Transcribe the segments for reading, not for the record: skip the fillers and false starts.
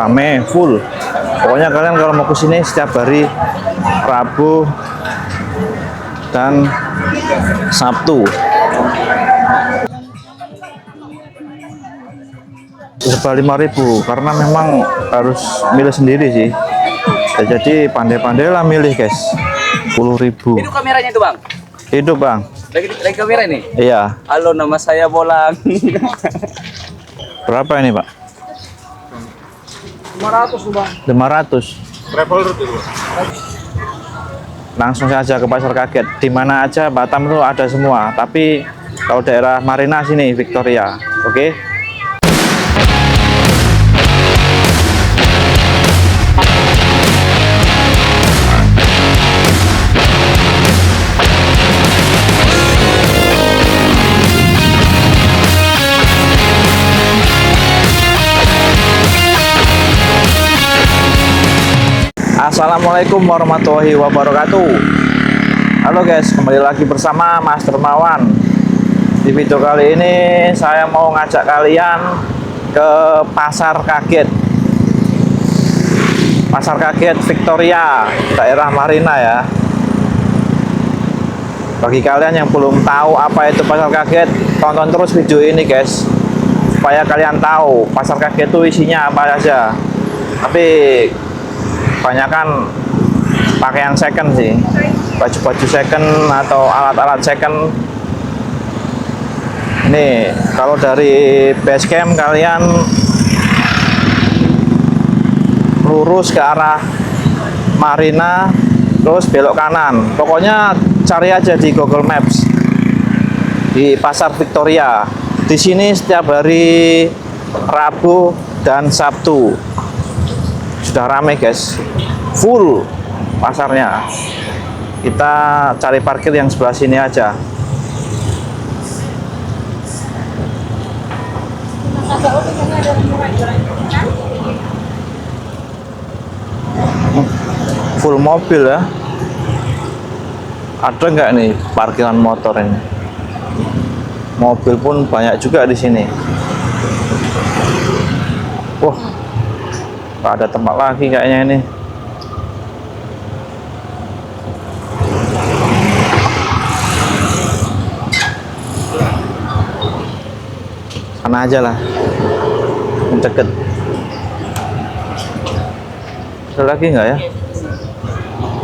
rame full. Pokoknya kalian kalau mau kesini setiap hari Rabu dan Sabtu. Serba 5.000 karena memang harus milih sendiri sih. Ya, jadi pandai-pandailah milih guys. 10.000. Itu kameranya itu bang? Hidup bang. Lagi kamera ini? Iya. Halo, nama saya Bolang. Berapa ini pak? 500 tuh bang. 500. Travel route itu. Langsung saja ke pasar kaget. Di mana aja Batam itu ada semua. Tapi kalau daerah Marina sini Victoria. Oke. Assalamualaikum warahmatullahi wabarakatuh. Halo guys, kembali lagi bersama Mas Dermawan. Di video kali ini saya mau ngajak kalian ke Pasar Kaget. Pasar Kaget Victoria, daerah Marina ya. Bagi kalian yang belum tahu apa itu Pasar Kaget, tonton terus video ini guys, supaya kalian tahu Pasar Kaget itu isinya apa saja. Tapi kebanyakan pakaian second sih, baju-baju second atau alat-alat second. Ini kalau dari base camp kalian lurus ke arah Marina, terus belok kanan. Pokoknya cari aja di Google Maps di Pasar Victoria. Di sini setiap hari Rabu dan Sabtu sudah ramai guys, full pasarnya. Kita cari parkir yang sebelah sini aja. Full mobil ya. Ada nggak nih parkiran motor ini? Mobil pun banyak juga di sini. Wah, nggak ada tempat lagi kayaknya ini. Sana aja lah, deket. Ada lagi nggak ya?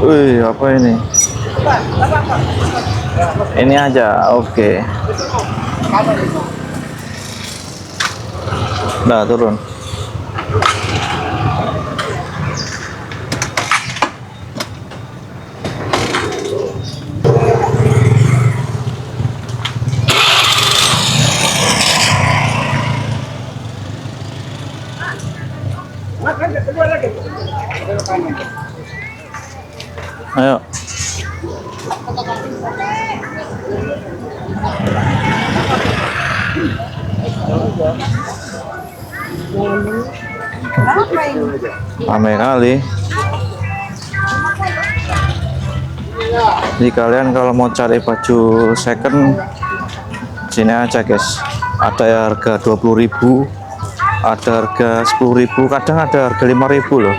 Wih, apa ini? Ini aja, oke. Nah, turun. Ayo. Ramai kali. Jadi kalian kalau mau cari baju second, sini aja guys. Ada harga 20.000, ada harga 10.000, kadang ada harga 5.000 loh.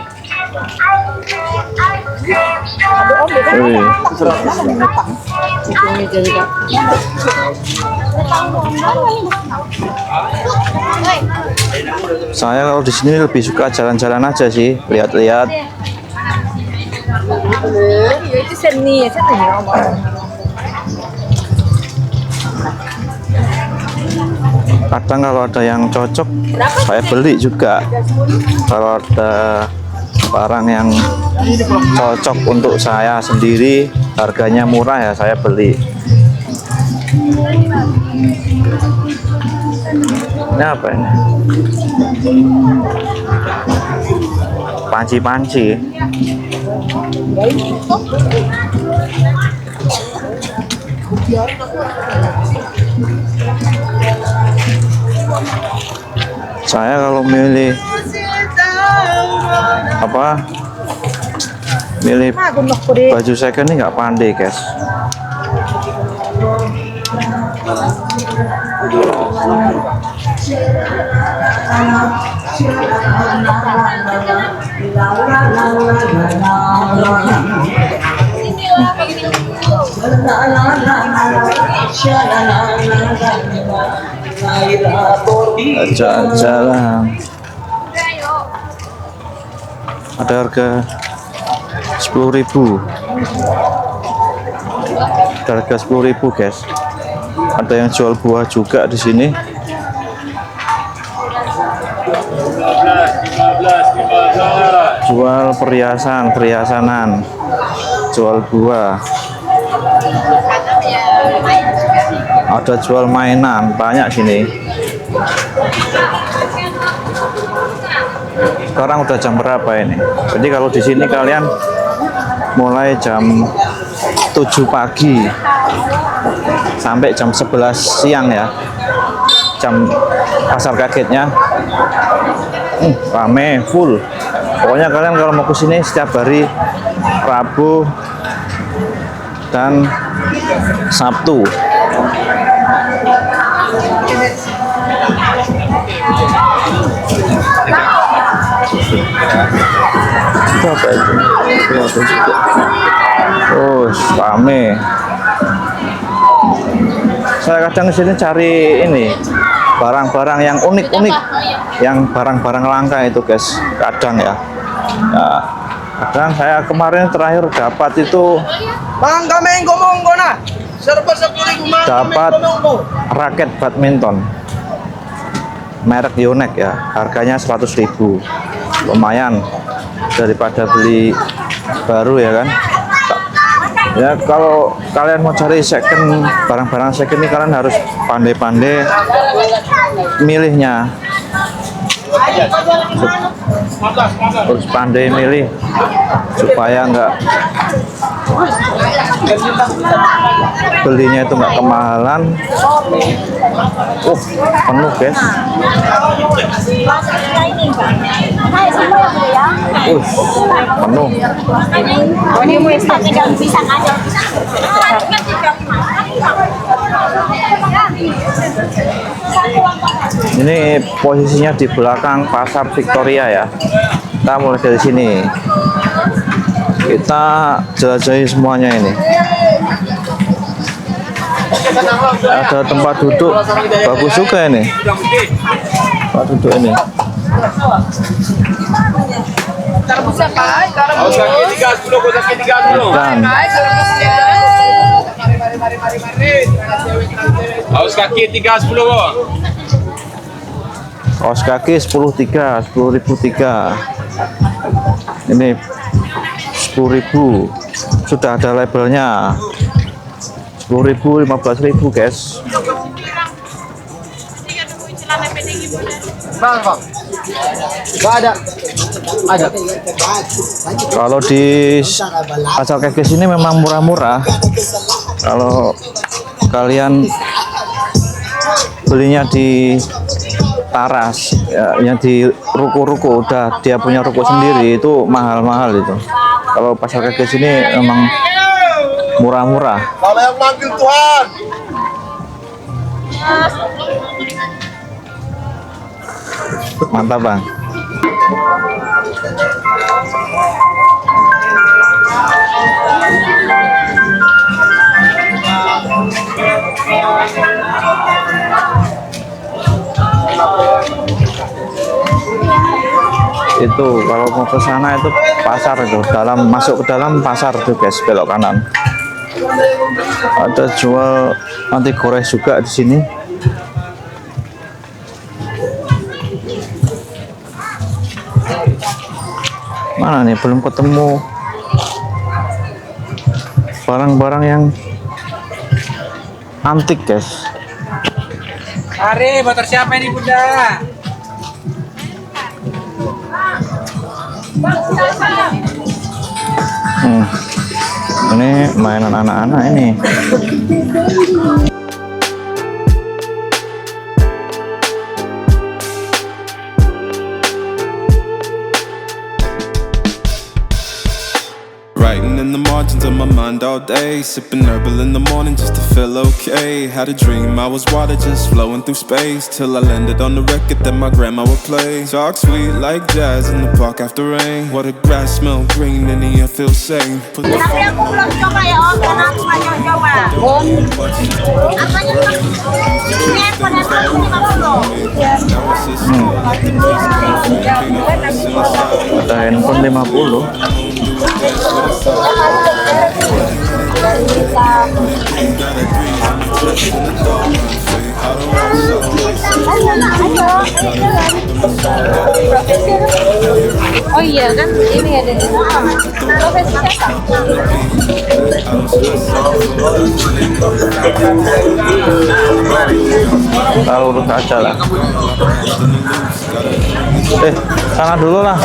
Saya kalau di sini lebih suka jalan-jalan aja sih, lihat-lihat. Kadang kalau ada yang cocok, saya beli juga. Kalau ada barang yang cocok untuk saya sendiri, harganya murah ya saya beli. Ini apa ini? Panci-panci. Saya kalau milih apa, milih baju second ini nggak pandai guys. Jalan. Ada harga 10.000. Ada harga 10.000 guys. Ada yang jual buah juga di sini. Jual perhiasanan, jual buah. Ada jual mainan, banyak sini. Sekarang udah jam berapa ini? Jadi kalau di sini kalian mulai jam 7 pagi sampai jam 11 siang ya. Jam pasar kagetnya rame full. Pokoknya kalian kalau mau ke sini setiap hari Rabu dan Sabtu. Itu apa itu? Oh, rame. Saya kadang sini cari ini barang-barang yang unik-unik, yang barang-barang langka itu guys. Kadang ya. Nah, kadang saya kemarin terakhir dapat itu dapat raket badminton merek Yonex ya, harganya 100.000. Lumayan daripada beli baru ya kan. Ya kalau kalian mau cari second, barang-barang second ini kalian harus pandai-pandai milihnya. Harus pandai milih supaya nggak belinya itu nggak kemahalan. Penuh guys. Penuh. Ini posisinya di belakang pasar Victoria ya. Kita mulai dari sini. Kita jelajahi semuanya ini. Ada tempat duduk bagus juga ini. Tempat duduk ini. Dan Kaos kaki 310. kaos kaki 10.3, 10.003. Ini 10.000. Sudah ada labelnya. 10.000, 15.000 guys. Bang. Ada. Kalau di pasar kayak sini memang murah-murah. Kalau kalian belinya di Taras ya, yang di ruko-ruko udah dia punya ruko sendiri itu mahal-mahal itu. Kalau pasar kayak sini memang murah-murah. Kalau yang manggil Tuhan. Mantap bang. Itu kalau mau ke sana itu pasar itu masuk ke dalam pasar tuh guys, belok kanan. Ada jual anti gores juga di sini. Mana nih belum ketemu barang-barang yang antik guys. Ari, motor siapa ini Bunda? Ini mainan anak-anak ini. Writing in the the margins of my mind all day, sipping herbal in the morning just to feel okay. Had a dream I was water just flowing through space, till I landed on the record that my grandma would play. Talk sweet like jazz in the park after rain. What the grass smell green and the air feels sane. Put the Tapi aku belum coba ya Om, karena aku nggak coba. Apanya tuh? Ini pada tahun 50. Ada handphone 50. Oh iya kan, ini ada di profesi siapa? Kita lurus aja lah. Sana dulu lah.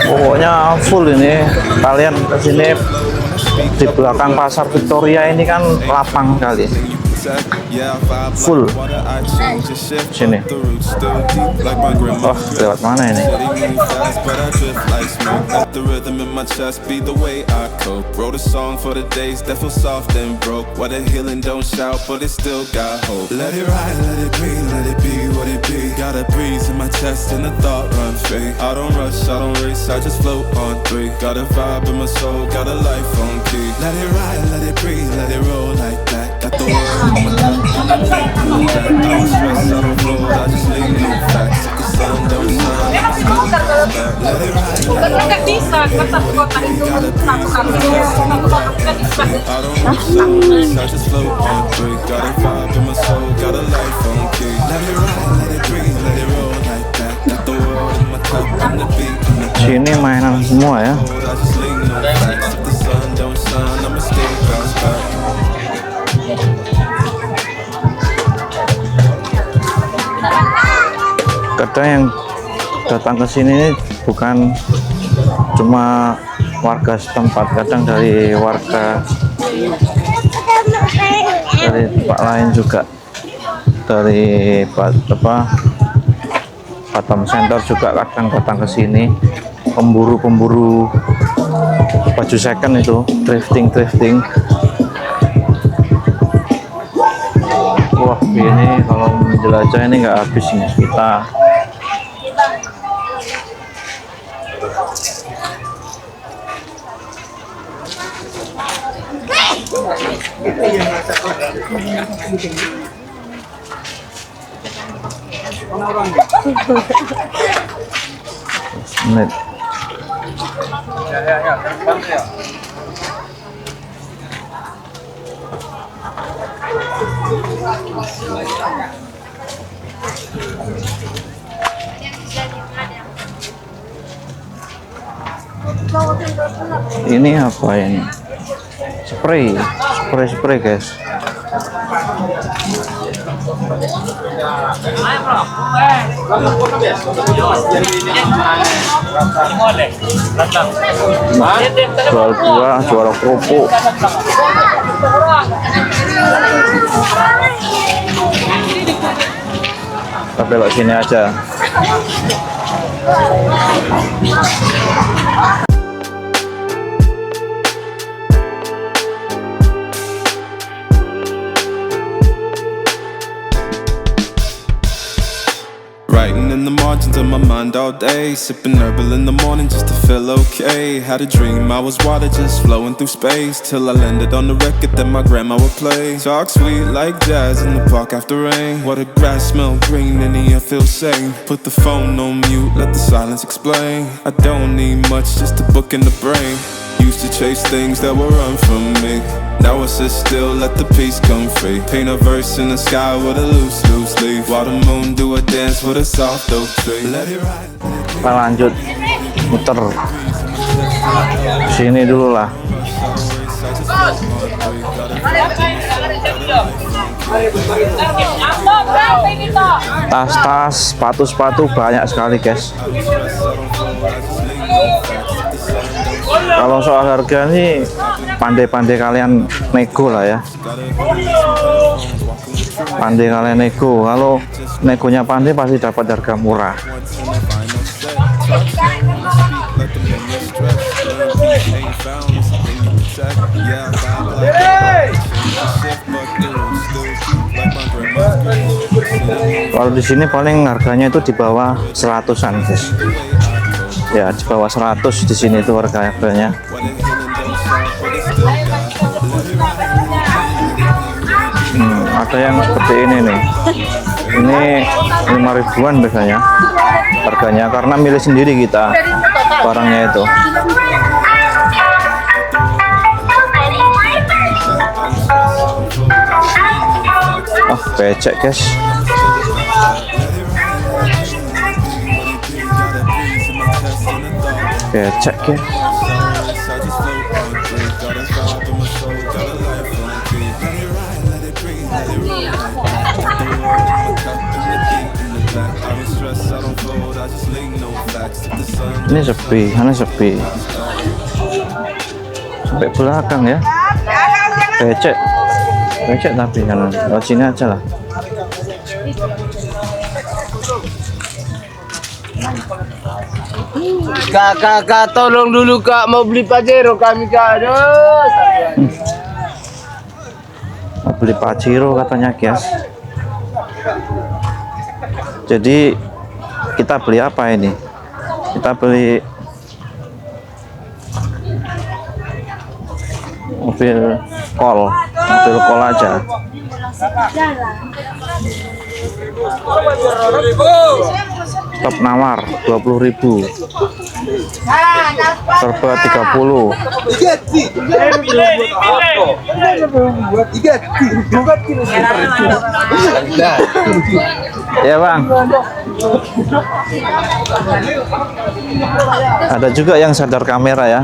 Pokoknya full ini. Kalian kesini di belakang pasar Victoria ini kan lapang kali. Full sini. Oh, lewat mana ini? the rhythm in my chest be the way I cope. Wrote a song for the days that feel soft and broke. What a healing, don't shout, but it still got hope. Let it ride, let it be, let it be what it be. Got a breeze in my chest and the thought run free. I don't rush, I don't race, I just float on three. Got a vibe in my soul, got a life on key. Let it ride, let it breathe, let it roll like that. Got the world on my lap, I don't stress, I don't roll, I just leave no facts. If the sun don't shine, let it ride. Nggak bisa, kan satu kota itu satu kampung, satu kota kan bisa. I don't rush, I just float on three. Got a vibe in my soul, got a life on key. Let it ride, let it breathe, let it roll like that. Got the world in my cup, I'm the beat. Sini mainan semua ya. I just leave no facts. If the sun don't shine, I'ma stay bounce back. Kadang yang datang ke sini bukan cuma warga setempat, kadang dari warga dari tempat lain juga, dari Batam Center juga kadang datang ke sini, pemburu baju second itu, drifting. Wah, ini kalau menjelajah ini nggak habis nih kita. Menit. Ini apa ini? Spray guys. Jual buah, jual kerupuk. Kita belok sini aja. Writing in the margins of my mind all day, sipping herbal in the morning just to feel okay. Had a dream I was water just flowing through space, till I landed on the record that my grandma would play. Talk sweet like jazz in the park after rain. What the grass smell green and the air feels sane. Put the phone on mute, let the silence explain. I don't need much, just a book in the brain. Used to chase things that would run from me. Now I sit still, let the peace come free. Paint a verse in the sky with a loose leaf. While the moon do a dance with a soft oak tree. Let it ride. Kita lanjut muter sini dulu lah. Tas-tas, sepatu-sepatu banyak sekali guys. Kalau soal harga nih pandai-pandai kalian nego lah ya. Pandai kalian nego. Kalau negonya pandai pasti dapat harga murah. Kalau di sini paling harganya itu di bawah 100-an, guys. Ya, di bawah 100 di sini itu harganya. Ada yang seperti ini nih. Ini 5 ribuan biasanya harganya, karena milih sendiri kita barangnya itu. Oh, becek, guys. Becek, guys. Ini sepi, sana sepi. Sampai belakang ya. Becek. Becek tapi kan. Lewat sini aja lah. Kak, tolong dulu kak, mau beli Pajero kami kak. Aduh. Mau beli Pajero katanya, guys. Jadi kita beli apa ini? Kita beli mobil kol aja. Top nawar 20.000. Serba 30. Ya bang. Ada juga yang sadar kamera ya.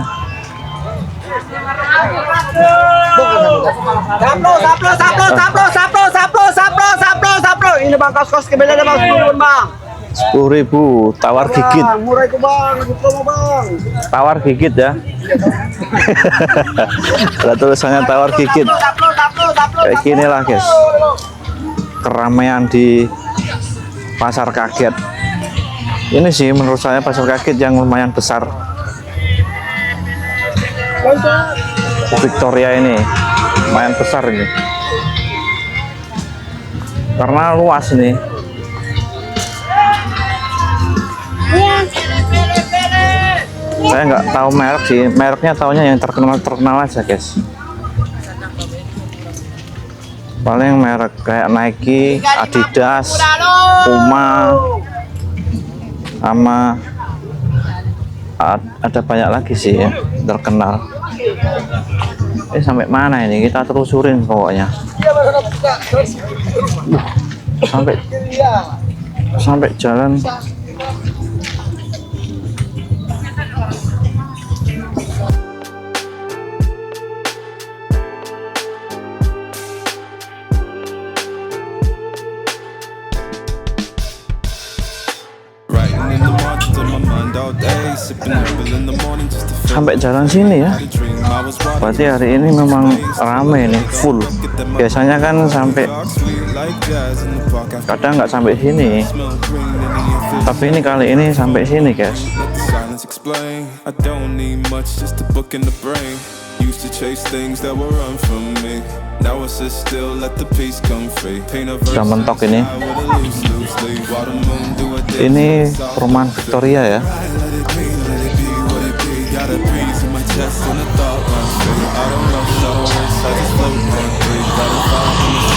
Saplo. Ini bang kos kebelian bang 10.000 bang. 10.000 tawar gigit. Murah itu bang, promo bang. Tawar gigit ya. Ada tulisannya tawar gigit. Kayak gini lah guys. Keramaian di pasar kaget. Ini sih menurut saya pasar kaget yang lumayan besar. Victoria ini lumayan besar ini. Karena luas nih. Saya nggak tahu merek sih, mereknya taunya yang terkenal aja guys. Paling merek kayak Nike, Adidas, Puma, sama ada banyak lagi sih ya terkenal. Sampai mana ini? Kita telusurin pokoknya. Sampai jalan. Sampai jalan sini ya. Berarti hari ini memang ramai nih, full. Biasanya kan sampai kadang nggak sampai sini. Tapi ini kali ini sampai sini, guys. Sudah mentok ini. Ini perumahan Victoria ya.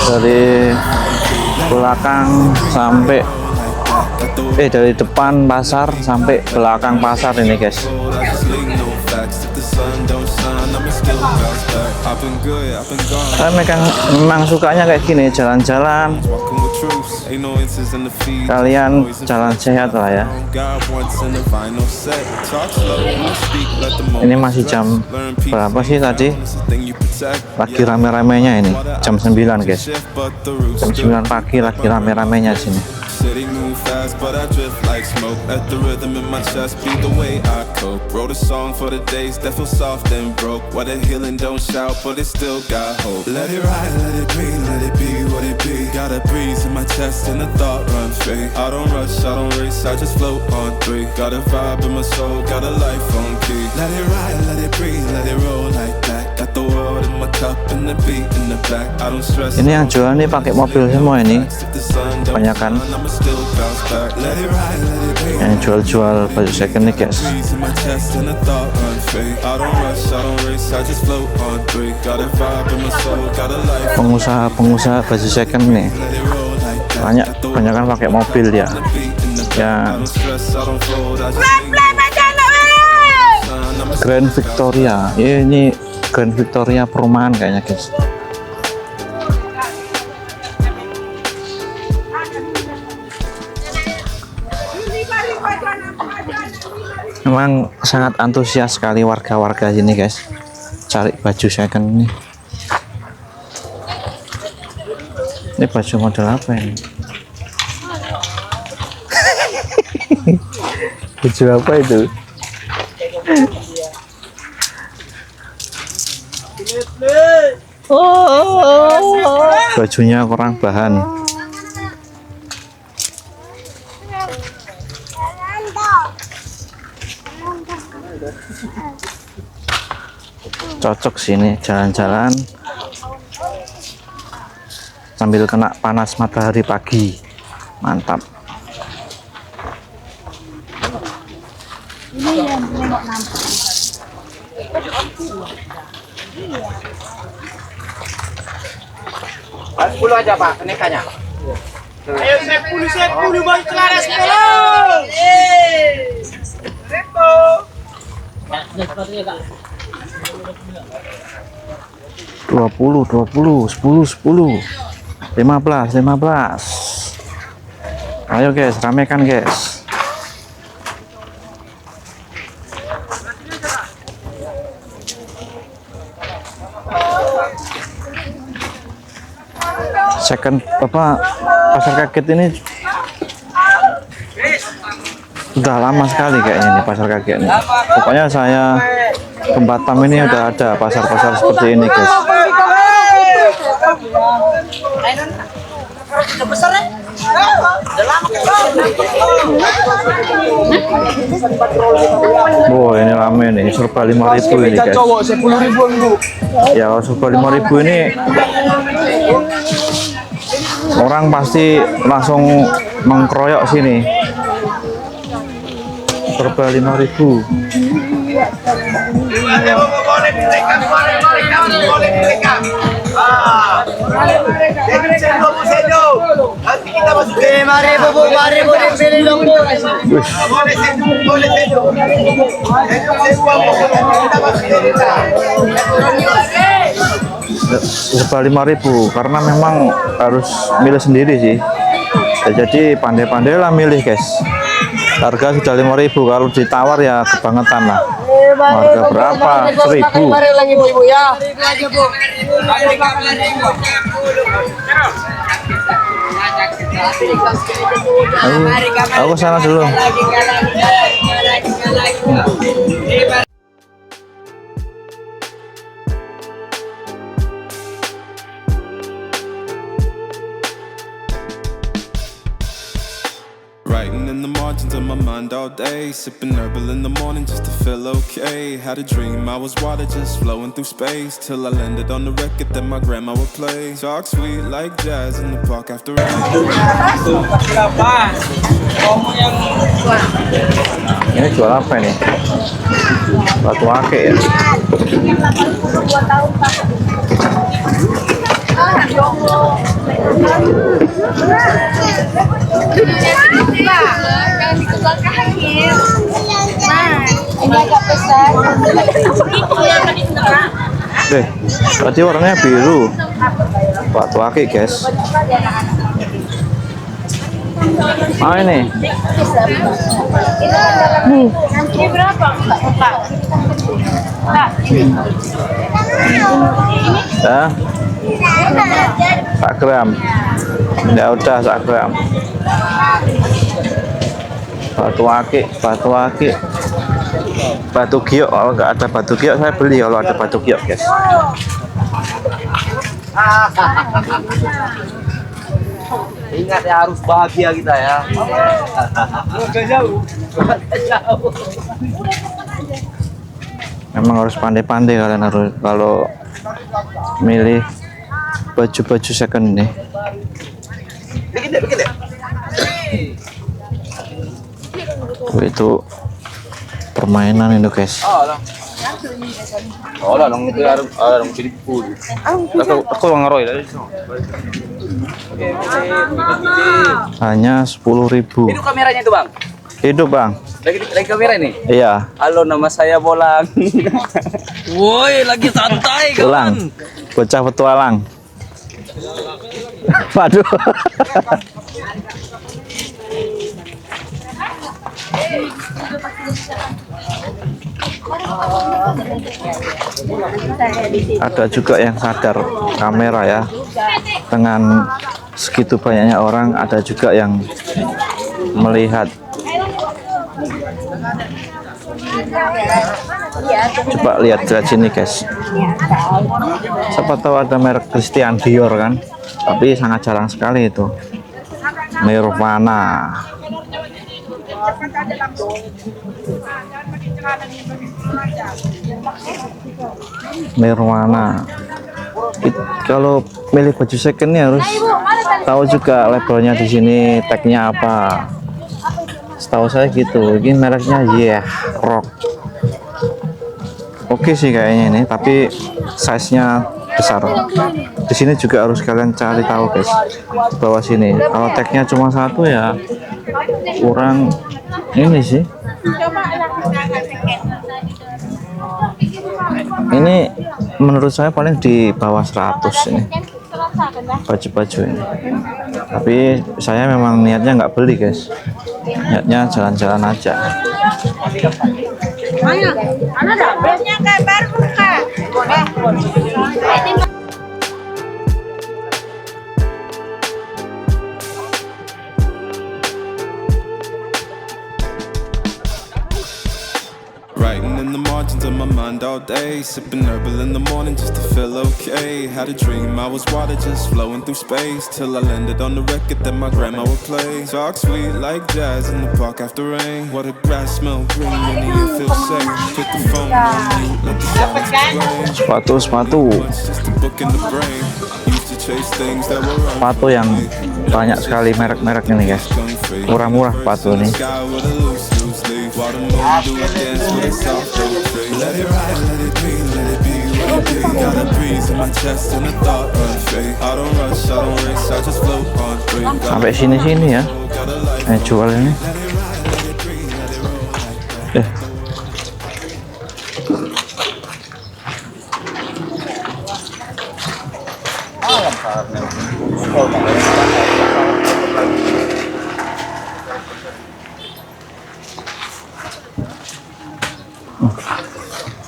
Dari belakang sampai dari depan pasar sampai belakang pasar ini guys. Saya memang sukanya kayak gini, jalan-jalan. Kalian jalan sehat lah ya. Ini masih jam berapa sih tadi? Lagi rame-ramenya ini. Jam 9 guys. Jam 9 pagi lagi rame-ramenya sini. fast, but I drift like smoke. Let the rhythm in my chest be the way I cope. Wrote a song for the days that feel soft and broke. What a healing, don't shout, but it still got hope. Let it ride, let it be, let it be what it be. Got a breeze in my chest and the thought run free. I don't rush, I don't race, I just float on 3. Got a vibe in my soul, got a life on key. Let it ride, let it breathe, let it roll like that. Got the world in my cup and the beat in the back. I don't stress. Ini yang jual nih pakai mobil semua ini. Kebanyakan yang jual-jual baju second nih guys. Pengusaha baju second nih kebanyakan pakai mobil ya. Grand Victoria, ini Grand Victoria perumahan kayaknya guys. Memang sangat antusias sekali warga-warga sini guys, cari baju second ini. Ini baju model apa ini? Baju apa itu? Bajunya kurang bahan. Cocok sini jalan-jalan sambil kena panas matahari pagi, mantap. Aja Pak, kenaikannya. Ayo 10 bang celana 15. Ayo guys, ramekan guys. Second apa pasar kaget ini udah lama sekali kayaknya nih pasar kaget nih. Pokoknya saya ke Batam ini udah ada pasar-pasar seperti ini guys. Wow, ini rame nih, serba 5.000 ini guys. Ya kalau serba 5.000 ini orang pasti langsung mengkroyok sini. Serba 5.000. Serba 5.000 karena memang harus milih sendiri sih. Jadi pandai-pandailah milih guys. Harga sudah 5.000, kalau ditawar ya kebangetan lah. Harga berapa? 1.000. Lagi ibu ya. Aku kesana dulu. Writing in the margins of my mind all day, sipping herbal in the morning just to feel okay. Had a dream I was water just flowing through space, till I landed on the record that my grandma would play. Talk sweet like jazz in the park after rain. Ini jual apa ini? Batu ake ya? Ini agak besar. Tadi warnanya biru. Batu ake guys. Ini. Ini berapa? Pak. Ya, sak gram. Ya udah sak gram. Batu akik, batu giok. Kalau nggak ada batu giok saya beli, kalau ada batu giok guys. Ingat ya, harus bahagia kita ya. Memang harus pandai-pandai kalian harus kalau milih baju-baju second nih. Itu permainan itu guys. Oh lah, dong itu harus ada dong pilih full. Aku ngeroy tadi. Hanya 10.000. Itu kameranya itu bang. Hidup bang. Lagi kamera ini. Iya. Halo, nama saya Bolang. Woi, lagi santai Bolang. Bocah petualang. Waduh. Ada juga yang sadar kamera ya. Dengan segitu banyaknya orang, ada juga yang melihat. Coba lihat dari sini guys. Siapa tahu ada merek Christian Dior kan, tapi sangat jarang sekali itu. Nirvana. Nirvana. Kalau milih baju second ini harus tahu juga labelnya di sini, tagnya apa. Setahu saya gitu. Ini mereknya Rock. Oke sih kayaknya ini, tapi size-nya besar. Di sini juga harus kalian cari tahu guys. Di bawah sini. Kalau tagnya cuma satu ya kurang ini sih. Ini menurut saya paling di bawah 100 ini baju-baju ini. Tapi saya memang niatnya nggak beli guys. Niatnya jalan-jalan aja. Ada biasanya kayak baru buka. Writing in the margins of my mind all day, sipping herbal in the morning just to feel okay. Had a dream I was water just flowing through space, till I landed on the record that my grandma would play. Talk sweet like jazz in the park after rain. What a grass smell green, and you feel safe. Put the phone on mute, let the silence explain. Sepatu. Just a book in the brain. Used to chase things that were wrong. Sepatu yang banyak sekali merek-merek ini guys. Murah-murah sepatu ini. While the moon do a dance with a soft face. Let it ride, let it be, let it be what it be. Got a breeze in my chest and a thought run fade. I don't rush, I don't race, I just float on free. Sampai sini-sini ya. Jual ini.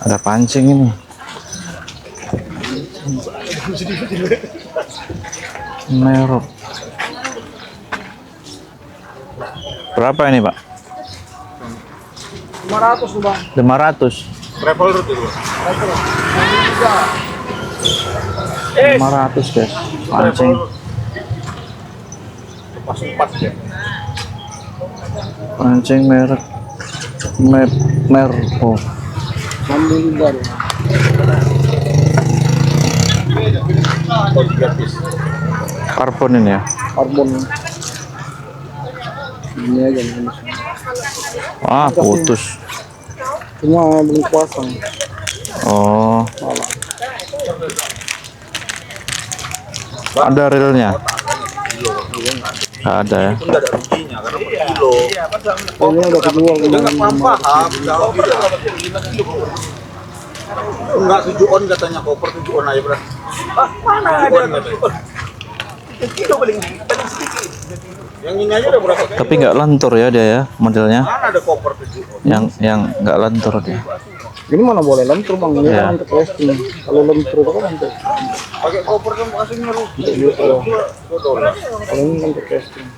Ada pancing ini. Merek. Berapa ini, Pak? 500 bang. 500. Travel route itu. 500 guys. Pancing. Pas 4 ya. Pancing merek Merko. baru. Karbon ini ya. Karbon. Ini aja nih. Ah, putus. Cuma belum pasang. Oh. Ada realnya? Nggak ada ya. Enggak ada ruginya karena per kilo. Ini udah kejual dengan paham. Enggak 7 on katanya, koper 7 on aja beras. Mana ada 7 on? Kilo paling sedikit. Yang ini aja udah berapa? Tapi nggak lentur ya dia ya modelnya. Mana ada koper 7 on? Yang nggak lentur dia. Ini mana boleh lentru bang, ini Ya. kan untuk casting. Kalau lentru itu kan untuk Pakai koper kan kasihnya rugi. $2. Kalau ini kan untuk casting.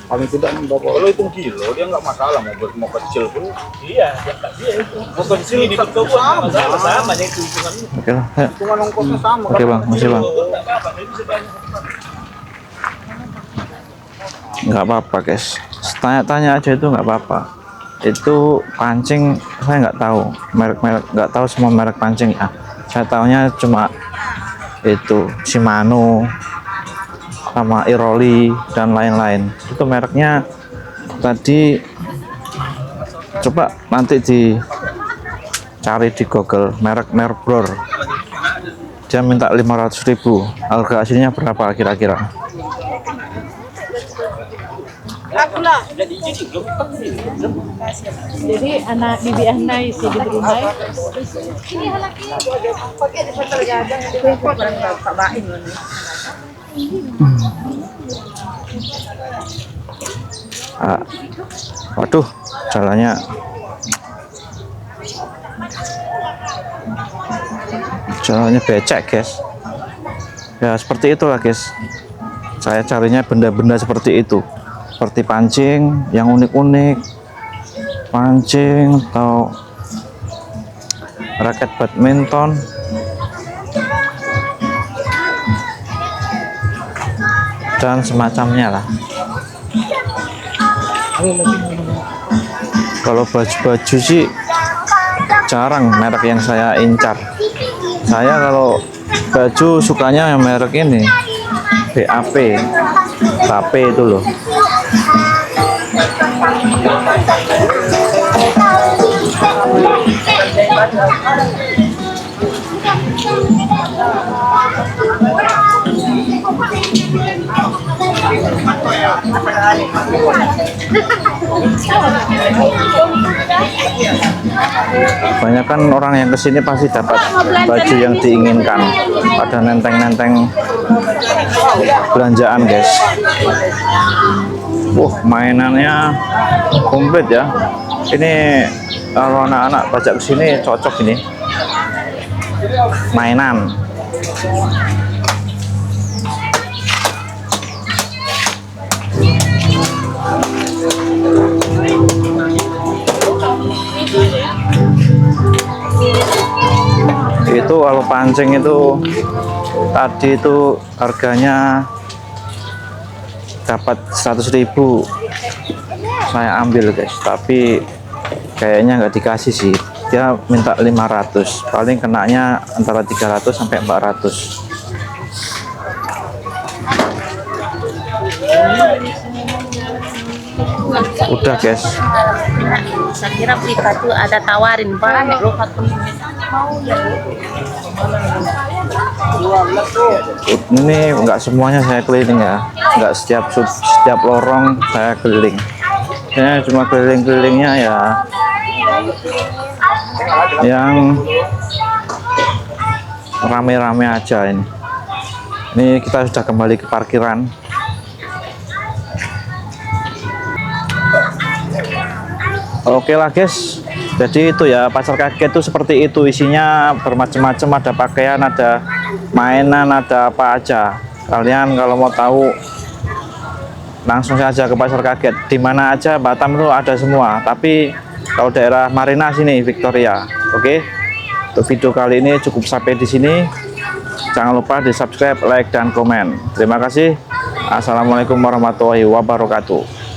Paling tidak berapa? Kalau hitung kilo dia nggak masalah mau kecil pun. Iya, mau kecil tetap sama nih hitungannya. Oke lah, ya. Hitungan ongkosnya sama. Oke bang, masih bang. Nggak apa-apa guys, tanya-tanya aja itu nggak apa-apa. Itu pancing saya nggak tahu merek-merek, nggak tahu semua merek pancing ya. Saya tahunya cuma itu Shimano sama Iroli dan lain-lain. Itu mereknya tadi coba nanti dicari di Google, merek Merbror. Dia minta 500.000. Harga aslinya berapa kira-kira? Jadi anak bibi anak isi di rumah. Ah, waduh, jalannya becek guys. Ya seperti itulah guys. Saya carinya benda-benda seperti itu, seperti pancing yang unik-unik, pancing atau raket badminton. Dan semacamnya lah. Kalau baju-baju sih jarang merek yang saya incar. Saya kalau baju sukanya yang merek ini, BAP, BAP itu loh. Kebanyakan orang yang kesini pasti dapat baju yang diinginkan. Ada nenteng-nenteng belanjaan guys. Mainannya komplit ya. Ini kalau anak-anak bajak kesini cocok ini mainan. Itu kalau pancing itu tadi itu harganya dapat 100.000, saya ambil guys, tapi kayaknya nggak dikasih sih. Dia minta 500, paling kenanya antara 300 sampai 400. Udah guys. Saya kira Prika tuh ada tawarin barang loh Ini nggak semuanya saya keliling ya, nggak setiap lorong saya keliling. Saya cuma keliling-kelilingnya ya yang rame-rame aja ini. Ini kita sudah kembali ke parkiran. Oke lah guys, jadi itu ya, pasar kaget itu seperti itu, isinya bermacam-macam, ada pakaian, ada mainan, ada apa aja. Kalian kalau mau tahu langsung saja ke pasar kaget, di mana aja Batam itu ada semua, tapi kalau daerah Marina sini Victoria. Oke, untuk video kali ini cukup sampai di sini. Jangan lupa di subscribe, like, dan komen. Terima kasih. Assalamualaikum warahmatullahi wabarakatuh.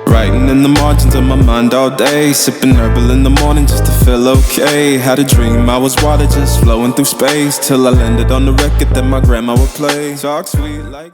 Writing in the margins of my mind all day, sipping herbal in the morning just to feel okay. Had a dream I was water just flowing through space, till I landed on the record that my grandma would play. Talk sweet like